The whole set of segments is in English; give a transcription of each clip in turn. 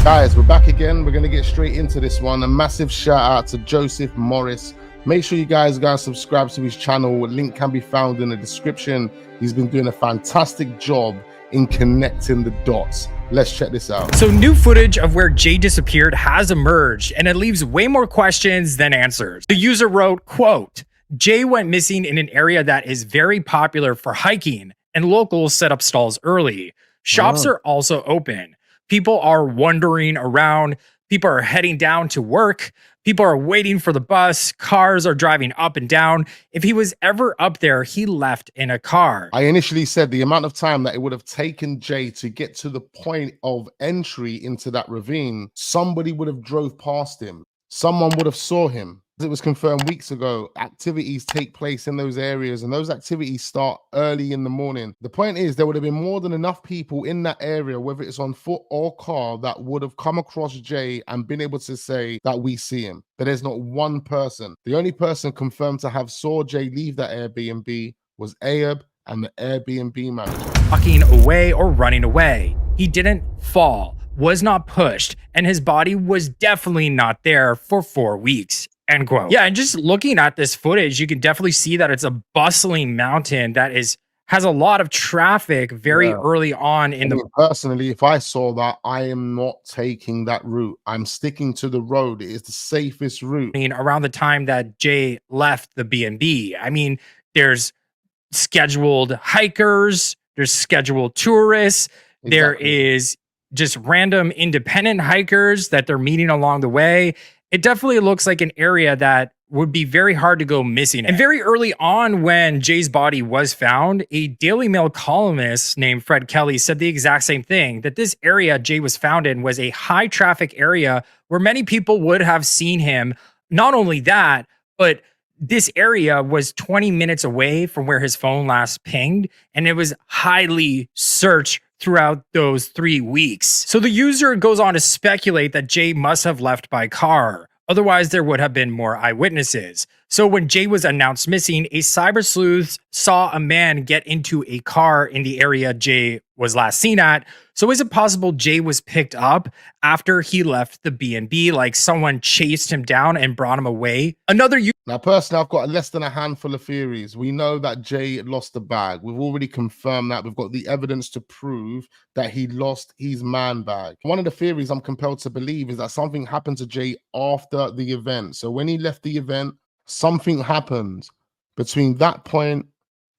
Guys, we're back again. We're going to get straight into this one. A massive shout out to Joseph Morris. Make sure you guys subscribe to his channel. Link can be found in the description. He's been doing a fantastic job in connecting the dots. Let's check this out. So new footage of where Jay disappeared has emerged, and it leaves way more questions than answers. The user wrote, quote, "Jay went missing in an area that is very popular for hiking, and locals set up stalls early. Shops are also open. People are wandering around. People are heading down to work. People are waiting for the bus. Cars are driving up and down. If he was ever up there, he left in a car." I initially said the amount of time that it would have taken Jay to get to the point of entry into that ravine, somebody would have drove past him. Someone would have saw him. It was confirmed weeks ago. Activities take place in those areas, and those activities start early in the morning. The point is, there would have been more than enough people in that area, whether it's on foot or car, that would have come across Jay and been able to say that we see him. But there's not one person. The only person confirmed to have saw Jay leave that Airbnb was Ayub and the Airbnb manager. Walking away or running away. He didn't fall, was not pushed, and his body was definitely not there for 4 weeks. End quote. Yeah, and just looking at this footage, you can definitely see that it's a bustling mountain that has a lot of traffic very early on in the. Personally, if I saw that, I am not taking that route. I'm sticking to the road. It is the safest route. I mean, around the time that Jay left the B&B, I mean, there's scheduled hikers, there's scheduled tourists, there is just random independent hikers that they're meeting along the way. It definitely looks like an area that would be very hard to go missing. And very early on, when Jay's body was found, a Daily Mail columnist named Fred Kelly said the exact same thing, that this area Jay was found in was a high traffic area where many people would have seen him. Not only that, but this area was 20 minutes away from where his phone last pinged, and it was highly searched throughout those 3 weeks. So the user goes on to speculate that Jay must have left by car. Otherwise, there would have been more eyewitnesses. So when Jay was announced missing, a cyber sleuth saw a man get into a car in the area Jay was last seen at. So is it possible Jay was picked up after he left the B&B, like someone chased him down and brought him away? Now, personally, I've got less than a handful of theories. We know that Jay lost the bag. We've already confirmed that. We've got the evidence to prove that he lost his man bag. One of the theories I'm compelled to believe is that something happened to Jay after the event. So when he left the event, something happened between that point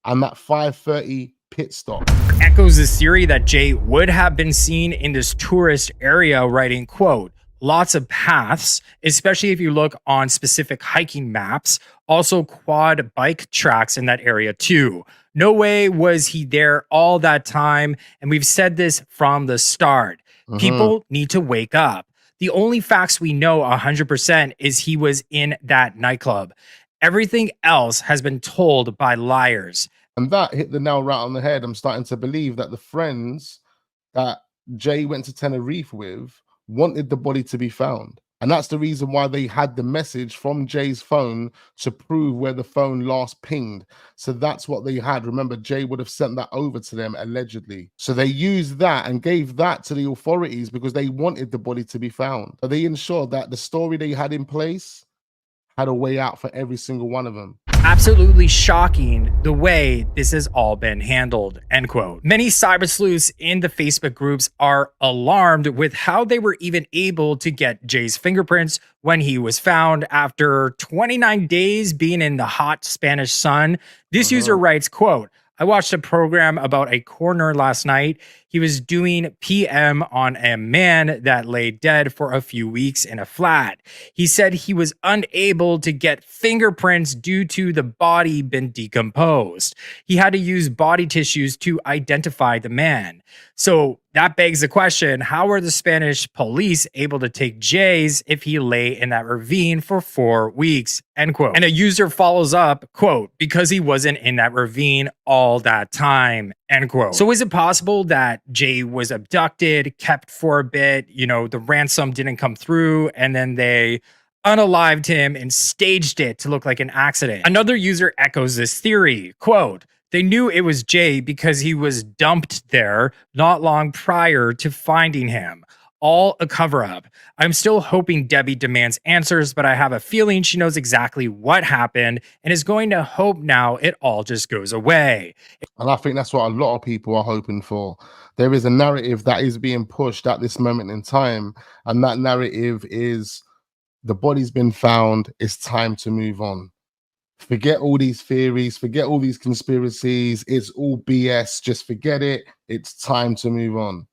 and that 5:30 pit stop. Echoes this theory that Jay would have been seen in this tourist area, writing, quote, "Lots of paths, especially if you look on specific hiking maps, also quad bike tracks in that area too. No way was he there all that time, and we've said this from the start. People need to wake up. The only facts we know 100% is he was in that nightclub. Everything else has been told by liars." And that hit the nail right on the head. I'm starting to believe that the friends that Jay went to Tenerife with wanted the body to be found. And that's the reason why they had the message from Jay's phone to prove where the phone last pinged. So that's what they had. Remember, Jay would have sent that over to them allegedly. So they used that and gave that to the authorities because they wanted the body to be found. So they ensured that the story they had in place had a way out for every single one of them. Absolutely shocking the way this has all been handled, end quote. Many cyber sleuths in the Facebook groups are alarmed with how they were even able to get Jay's fingerprints when he was found after 29 days being in the hot Spanish sun. This user writes, quote, "I watched a program about a coroner last night. He was doing PM on a man that lay dead for a few weeks in a flat. He said he was unable to get fingerprints due to the body been decomposed. He had to use body tissues to identify the man." So that begs the question, how are the Spanish police able to take Jay's if he lay in that ravine for 4 weeks, end quote. And a user follows up, quote, "Because he wasn't in that ravine all that time," end quote. So is it possible that Jay was abducted, kept for a bit, the ransom didn't come through, and then they unalived him and staged it to look like an accident? Another user echoes this theory, quote, "They knew it was Jay because he was dumped there not long prior to finding him. all a cover-up. I'm still hoping Debbie demands answers, but I have a feeling she knows exactly what happened and is going to hope now it all just goes away. And I think that's what a lot of people are hoping for. There is a narrative that is being pushed at this moment in time, and that narrative is the body's been found, it's time to move on. Forget all these theories, forget all these conspiracies, it's all BS, just forget it, it's time to move on.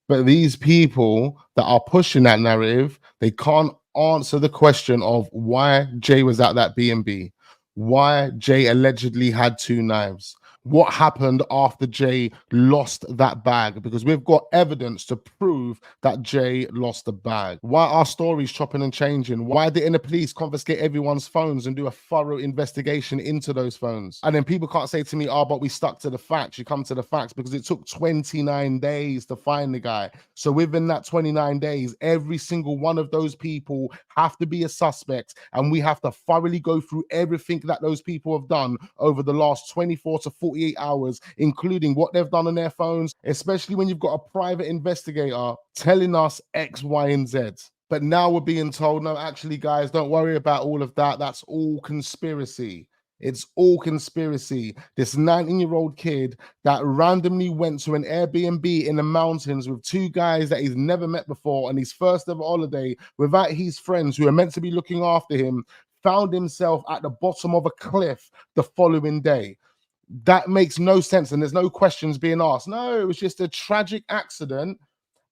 But these people that are pushing that narrative, they can't answer the question of why Jay was at that B&B, why Jay allegedly had 2 knives, what happened after Jay lost that bag, because we've got evidence to prove that Jay lost the bag. Why are stories chopping and changing? Why didn't the police confiscate everyone's phones and do a thorough investigation into those phones? And then people can't say to me, oh, but we stuck to the facts. You come to the facts because it took 29 days to find the guy. So within that 29 days, every single one of those people have to be a suspect, and we have to thoroughly go through everything that those people have done over the last 24 to 48 hours, including what they've done on their phones, especially when you've got a private investigator telling us X, Y, and Z. But now we're being told, no, actually, guys, don't worry about all of that. That's all conspiracy. It's all conspiracy. This 19-year-old kid that randomly went to an Airbnb in the mountains with 2 guys that he's never met before on his first ever holiday without his friends who are meant to be looking after him, found himself at the bottom of a cliff the following day. That makes no sense, and there's no questions being asked. No, it was just a tragic accident,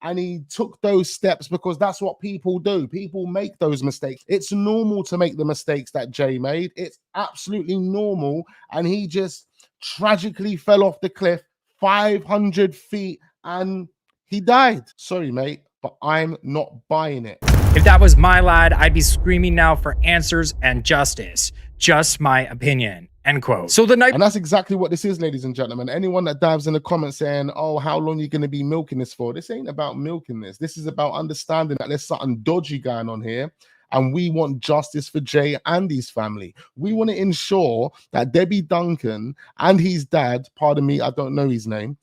and he took those steps because that's what people do. People make those mistakes. It's normal to make the mistakes that Jay made. It's absolutely normal, and he just tragically fell off the cliff 500 feet, and he died. Sorry, mate, but I'm not buying it. If that was my lad, I'd be screaming now for answers and justice. Just my opinion. End quote. So the night, and that's exactly what this is, ladies and gentlemen. Anyone that dives in the comments saying, oh, how long are you going to be milking this for? This ain't about milking this. This is about understanding that there's something dodgy going on here. And we want justice for Jay and his family. We want to ensure that Debbie Duncan and his dad, pardon me, I don't know his name,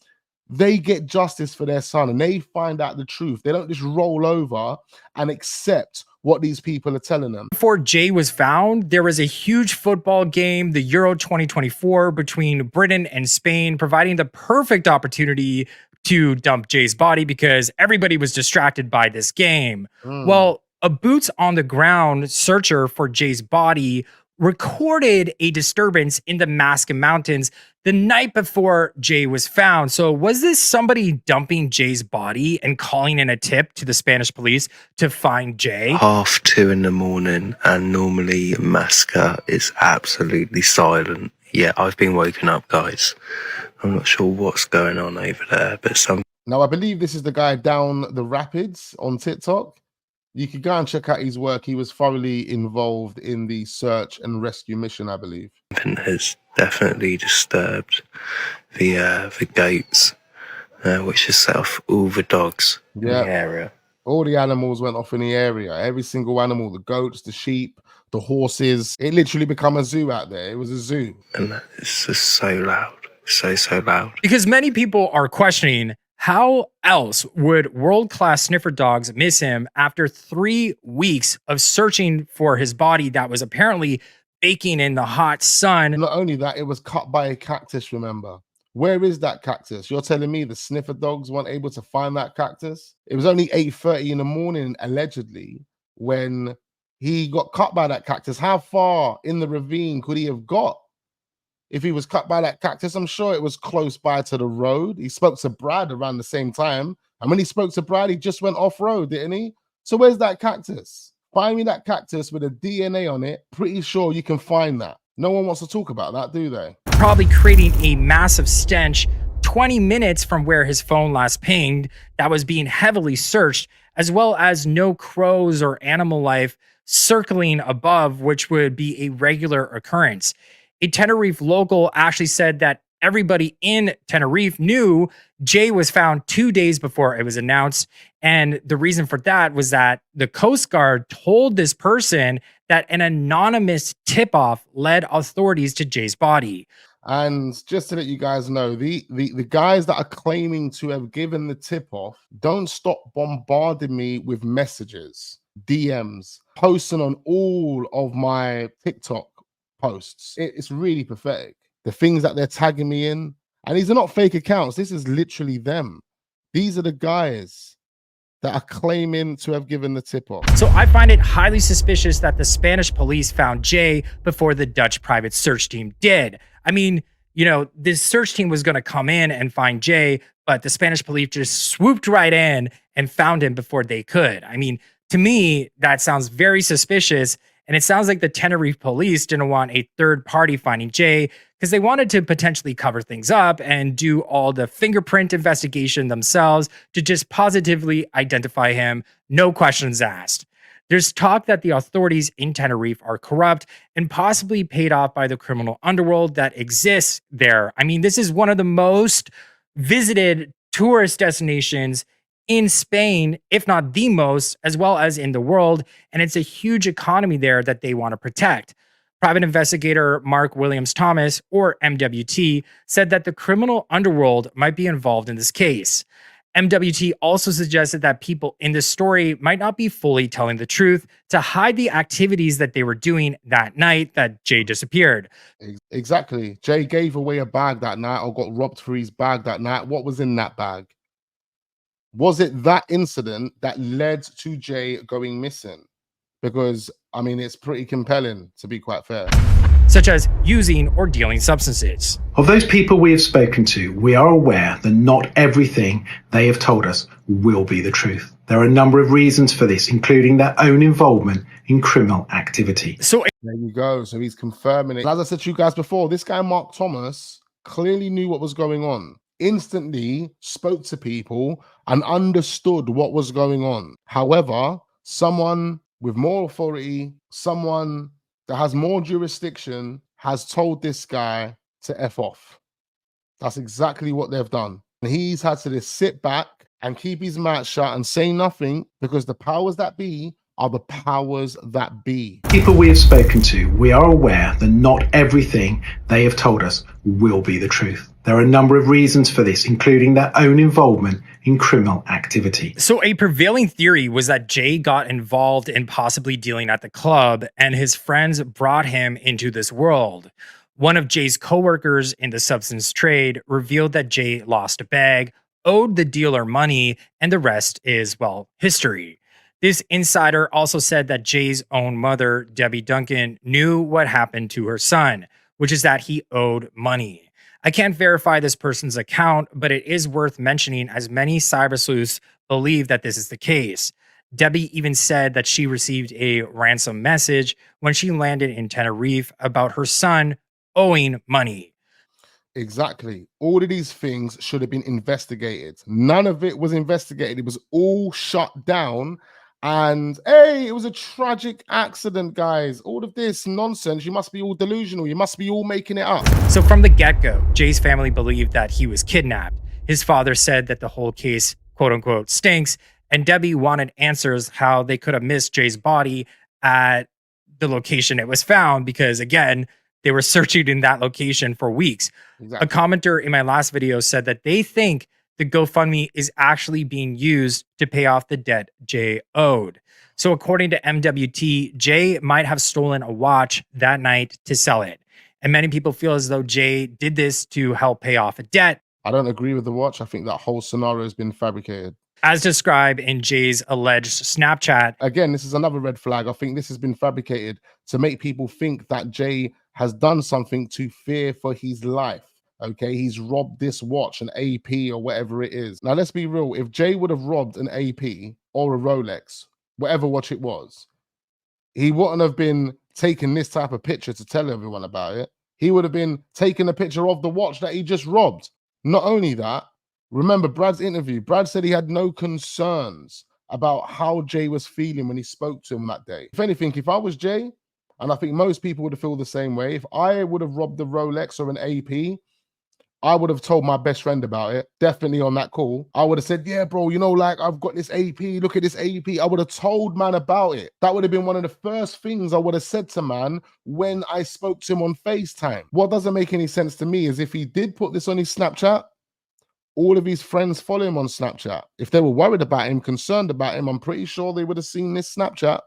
they get justice for their son and they find out the truth. They don't just roll over and accept what these people are telling them. Before Jay was found, there was a huge football game, the Euro 2024, between Britain and Spain, providing the perfect opportunity to dump Jay's body because everybody was distracted by this game. Well, a boots on the ground searcher for Jay's body recorded a disturbance in the Masca Mountains the night before Jay was found. So was this somebody dumping Jay's body and calling in a tip to the Spanish police to find Jay? 2:30 in the morning, and normally Masca is absolutely silent. Yeah, I've been woken up, guys. I'm not sure what's going on over there, but some... Now, I believe this is the guy down the rapids on TikTok. You could go and check out his work. He was thoroughly involved in the search and rescue mission, I believe. Has definitely disturbed the gates, which has set off all the dogs in the area. All the animals went off in the area. Every single animal, the goats, the sheep, the horses. It literally became a zoo out there. It was a zoo. And it's just so loud. So loud. Because many people are questioning, how else would world-class sniffer dogs miss him after 3 weeks of searching for his body that was apparently baking in the hot sun? Not only that, it was cut by a cactus, remember? Where is that cactus? You're telling me the sniffer dogs weren't able to find that cactus? It was only 8:30 in the morning, allegedly, when he got cut by that cactus. How far in the ravine could he have got? If he was cut by that cactus, I'm sure it was close by to the road. He spoke to Brad around the same time. And when he spoke to Brad, he just went off-road, didn't he? So where's that cactus? Find me that cactus with a DNA on it. Pretty sure you can find that. No one wants to talk about that, do they? Probably creating a massive stench 20 minutes from where his phone last pinged that was being heavily searched, as well as no crows or animal life circling above, which would be a regular occurrence. A Tenerife local actually said that everybody in Tenerife knew Jay was found 2 days before it was announced. And the reason for that was that the Coast Guard told this person that an anonymous tip-off led authorities to Jay's body. And just to let you guys know, the guys that are claiming to have given the tip off, don't stop bombarding me with messages, DMs, posting on all of my TikTok posts. It's really pathetic. The things that they're tagging me in, and these are not fake accounts. This is literally them. These are the guys that are claiming to have given the tip off. So I find it highly suspicious that the Spanish police found Jay before the Dutch private search team did. I mean, you know, this search team was going to come in and find Jay, but the Spanish police just swooped right in and found him before they could. I mean, to me, that sounds very suspicious. And it sounds like the Tenerife police didn't want a third party finding Jay because they wanted to potentially cover things up and do all the fingerprint investigation themselves to just positively identify him, no questions asked. There's talk that the authorities in Tenerife are corrupt and possibly paid off by the criminal underworld that exists there. I mean, this is one of the most visited tourist destinations in Spain, if not the most, as well as in the world. And it's a huge economy there that they want to protect. Private investigator Mark Williams Thomas, or MWT, said that the criminal underworld might be involved in this case. MWT also suggested that people in this story might not be fully telling the truth to hide the activities that they were doing that night that Jay disappeared. Exactly. Jay gave away a bag that night or got robbed for his bag that night. What was in that bag? Was it that incident that led to Jay going missing? Because, I mean, it's pretty compelling, to be quite fair. Such as using or dealing substances. Of those people we have spoken to, we are aware that not everything they have told us will be the truth. There are a number of reasons for this, including their own involvement in criminal activity. So there you go. So he's confirming it. As I said to you guys before, this guy, Mark Thomas, clearly knew what was going on. Instantly spoke to people and understood what was going on. However, someone with more authority, someone that has more jurisdiction, has told this guy to F off. That's exactly what they've done. And he's had to just sit back and keep his mouth shut and say nothing because the powers that be are the powers that be. People we have spoken to, we are aware that not everything they have told us will be the truth. There are a number of reasons for this, including their own involvement in criminal activity. So a prevailing theory was that Jay got involved in possibly dealing at the club and his friends brought him into this world. One of Jay's coworkers in the substance trade revealed that Jay lost a bag, owed the dealer money, and the rest is, well, history. This insider also said that Jay's own mother, Debbie Duncan, knew what happened to her son, which is that he owed money. I can't verify this person's account, but it is worth mentioning as many cyber sleuths believe that this is the case. Debbie even said that she received a ransom message when she landed in Tenerife about her son owing money. Exactly. All of these things should have been investigated. None of it was investigated. It was all shut down. And hey, it was a tragic accident, guys. All of this nonsense, you must be all delusional. You must be all making it up. So from the get-go, Jay's family believed that he was kidnapped. His father said that the whole case, quote unquote, stinks. And Debbie wanted answers how they could have missed Jay's body at the location it was found because, again, they were searching in that location for weeks. Exactly. A commenter in my last video said that they think the GoFundMe is actually being used to pay off the debt Jay owed. So according to MWT, Jay might have stolen a watch that night to sell it. And many people feel as though Jay did this to help pay off a debt. I don't agree with the watch. I think that whole scenario has been fabricated. As described in Jay's alleged Snapchat. Again, this is another red flag. I think this has been fabricated to make people think that Jay has done something to fear for his life. Okay, he's robbed this watch, an AP or whatever it is. Now, let's be real. If Jay would have robbed an AP or a Rolex, whatever watch it was, he wouldn't have been taking this type of picture to tell everyone about it. He would have been taking a picture of the watch that he just robbed. Not only that, remember Brad's interview. Brad said he had no concerns about how Jay was feeling when he spoke to him that day. If anything, if I was Jay, and I think most people would have felt the same way, if I would have robbed a Rolex or an AP, I would have told my best friend about it, definitely on that call. I would have said, yeah, bro, you know, like I've got this AP, look at this AP. I would have told man about it. That would have been one of the first things I would have said to man when I spoke to him on FaceTime. What doesn't make any sense to me is if he did put this on his Snapchat, all of his friends follow him on Snapchat. If they were worried about him, concerned about him, I'm pretty sure they would have seen this Snapchat.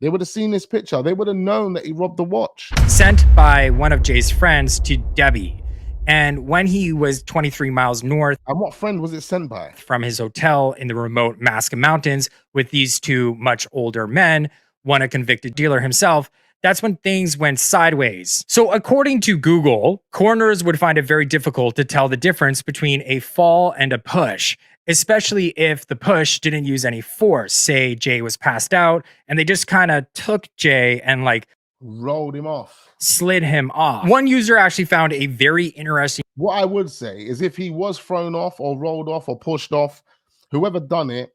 They would have seen this picture. They would have known that he robbed the watch. Sent by one of Jay's friends to Debbie. And when he was 23 miles north And what friend was it sent by? from his hotel in the remote Masca Mountains with these two much older men, one a convicted dealer himself, that's when things went sideways. So according to Google, coroners would find it very difficult to tell the difference between a fall and a push, especially if the push didn't use any force. Say Jay was passed out and they just kind of took Jay and like rolled him off, slid him off. One user actually found a very interesting. What I would say is if he was thrown off or rolled off or pushed off, whoever done it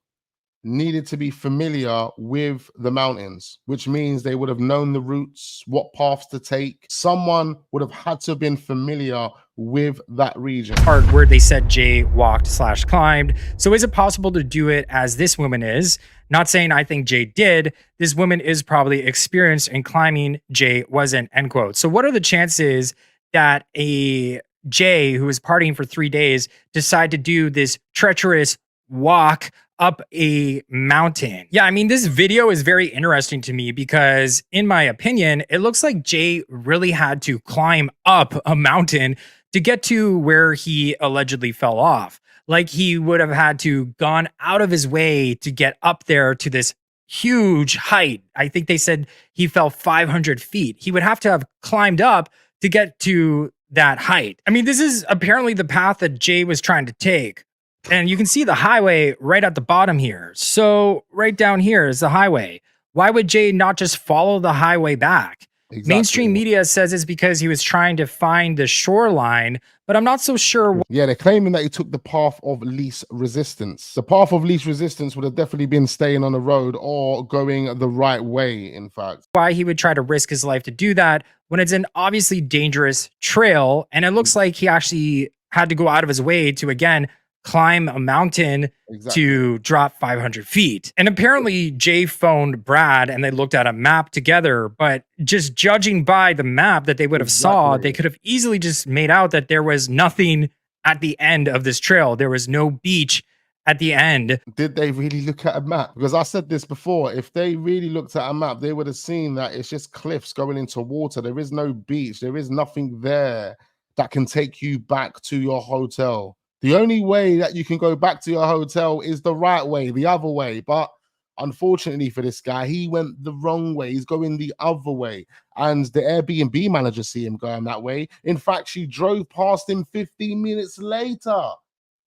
needed to be familiar with the mountains, which means they would have known the routes, what paths to take. Someone would have had to have been familiar with that region. Part where they said Jay walked / climbed. So is it possible to do it as this woman is? Not saying I think Jay did. This woman is probably experienced in climbing. Jay wasn't, end quote. So what are the chances that a Jay who was partying for 3 days decide to do this treacherous walk up a mountain? Yeah, I mean, this video is very interesting to me because, in my opinion, it looks like Jay really had to climb up a mountain to get to where he allegedly fell off. Like he would have had to gone out of his way to get up there to this huge height. I think they said he fell 500 feet. He would have to have climbed up to get to that height. I mean, this is apparently the path that Jay was trying to take. And you can see the highway right at the bottom here. So right down here is the highway. Why would Jay not just follow the highway back? Exactly. Mainstream media says it's because he was trying to find the shoreline, but I'm not so sure. Yeah, they're claiming that he took the path of least resistance. The path of least resistance would have definitely been staying on the road or going the right way, in fact. Why he would try to risk his life to do that when it's an obviously dangerous trail. And it looks like he actually had to go out of his way to, again, climb a mountain to drop 500 feet. And apparently Jay phoned Brad and they looked at a map together, but just judging by the map that they would have saw, they could have easily just made out that there was nothing at the end of this trail. There was no beach at the end. Did they really look at a map? Because I said this before, if they really looked at a map, they would have seen that it's just cliffs going into water. There is no beach. There is nothing there that can take you back to your hotel. The only way that you can go back to your hotel is the right way, the other way. But unfortunately for this guy, he went the wrong way. He's going the other way. And the Airbnb manager see him going that way. In fact, she drove past him 15 minutes later.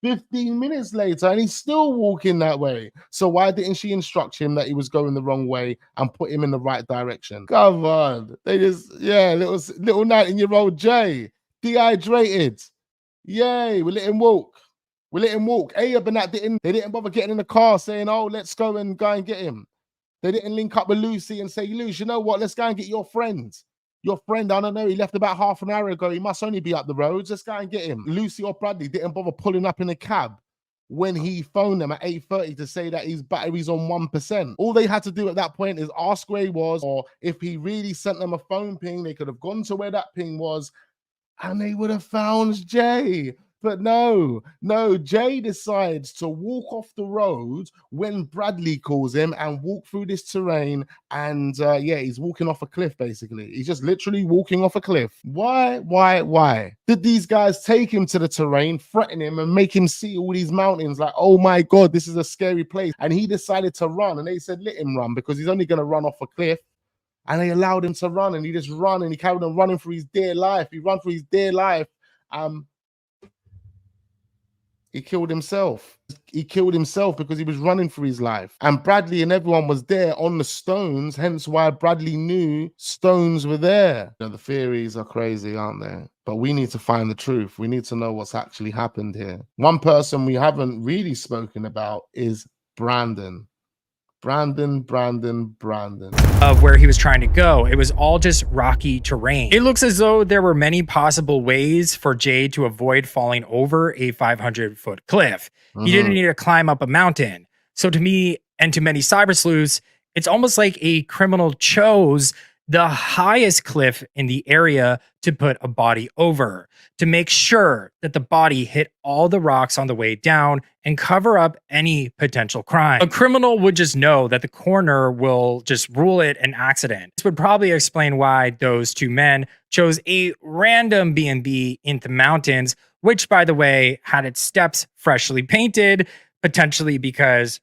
15 minutes later, and he's still walking that way. So why didn't she instruct him that he was going the wrong way and put him in the right direction? Come on. They just, yeah, little 19-year-old Jay, dehydrated. Yay, we let him walk. We let him walk. Ayub and that they didn't bother getting in the car saying, oh, let's go and get him. They didn't link up with Lucy and say, Lucy, you know what? Let's go and get your friend. Your friend, I don't know, he left about half an hour ago. He must only be up the road. Let's go and get him. Lucy or Bradley didn't bother pulling up in a cab when he phoned them at 8:30 to say that his battery's on 1%. All they had to do at that point is ask where he was, or if he really sent them a phone ping, they could have gone to where that ping was and they would have found Jay. But no, Jay decides to walk off the road when Bradley calls him and walk through this terrain. And yeah, he's walking off a cliff, basically. He's just literally walking off a cliff. Why? Did these guys take him to the terrain, threaten him, and make him see all these mountains? Like, oh my God, this is a scary place. And he decided to run. And they said, let him run because he's only going to run off a cliff. And they allowed him to run, and he just ran, and he carried on running for his dear life. He ran for his dear life. He killed himself. He killed himself because he was running for his life. And Bradley and everyone was there on the stones, hence why Bradley knew stones were there. You know, the theories are crazy, aren't they? But we need to find the truth. We need to know what's actually happened here. One person we haven't really spoken about is Brandon. Brandon. Of where he was trying to go. It was all just rocky terrain. It looks as though there were many possible ways for Jay to avoid falling over a 500-foot cliff. He didn't need to climb up a mountain. So to me, and to many cyber sleuths, it's almost like a criminal chose the highest cliff in the area to put a body over, to make sure that the body hit all the rocks on the way down and cover up any potential crime. A criminal would just know that the coroner will just rule it an accident. This would probably explain why those two men chose a random B&B in the mountains, which, by the way, had its steps freshly painted, potentially because,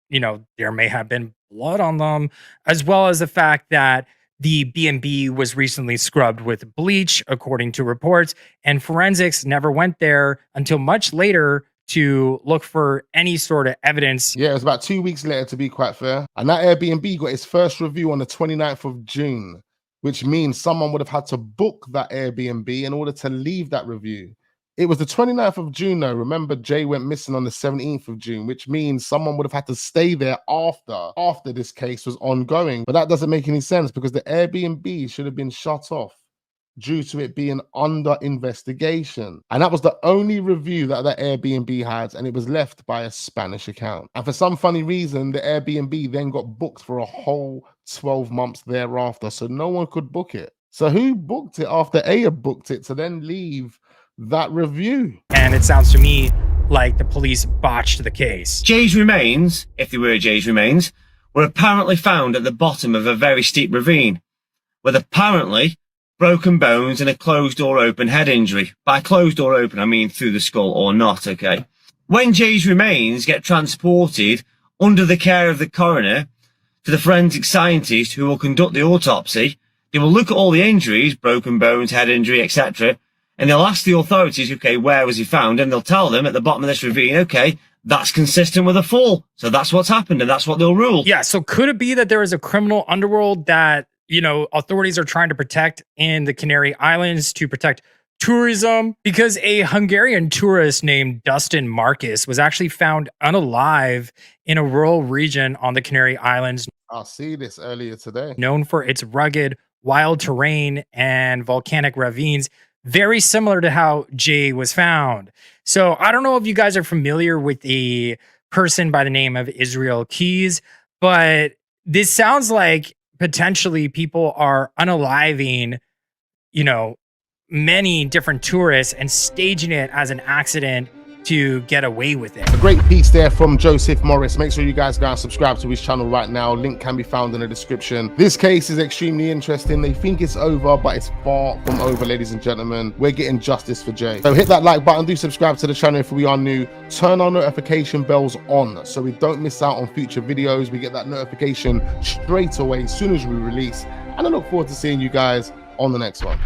you know, there may have been blood on them, as well as the fact that the B&B was recently scrubbed with bleach, according to reports, and forensics never went there until much later to look for any sort of evidence. Yeah, it was about 2 weeks later, to be quite fair. And that Airbnb got its first review on the 29th of June, which means someone would have had to book that Airbnb in order to leave that review. It was the 29th of June, though. Remember, Jay went missing on the 17th of June, which means someone would have had to stay there after this case was ongoing. But that doesn't make any sense because the Airbnb should have been shut off due to it being under investigation. And that was the only review that that Airbnb had, and it was left by a Spanish account. And for some funny reason, the Airbnb then got booked for a whole 12 months thereafter, so no one could book it. So who booked it after A had booked it to then leave that review? And it sounds to me like the police botched the case. Jay's remains, if they were Jay's remains, were apparently found at the bottom of a very steep ravine, with apparently broken bones and a closed door open head injury. By closed door open, I mean through the skull or not, okay? When Jay's remains get transported under the care of the coroner to the forensic scientist who will conduct the autopsy, they will look at all the injuries, broken bones, head injury, etc., and they'll ask the authorities, okay, where was he found? And they'll tell them at the bottom of this ravine, okay, that's consistent with a fall. So that's what's happened, and that's what they'll rule. Yeah, so could it be that there is a criminal underworld that, you know, authorities are trying to protect in the Canary Islands to protect tourism? Because a Hungarian tourist named Dustin Marcus was actually found unalive in a rural region on the Canary Islands. I'll see this earlier today. Known for its rugged, wild terrain and volcanic ravines, very similar to how Jay was found. So I don't know if you guys are familiar with a person by the name of Israel Keys, but this sounds like potentially people are unaliving, you know, many different tourists and staging it as an accident to get away with it. A great piece there from Joseph Morris. Make sure you guys go and subscribe to his channel right now. Link can be found in the description. This case is extremely interesting. They think it's over, but it's far from over, ladies and gentlemen. We're getting justice for Jay. So hit that like button, do subscribe to the channel if we are new. Turn our notification bells on so we don't miss out on future videos. We get that notification straight away as soon as we release. And I look forward to seeing you guys on the next one.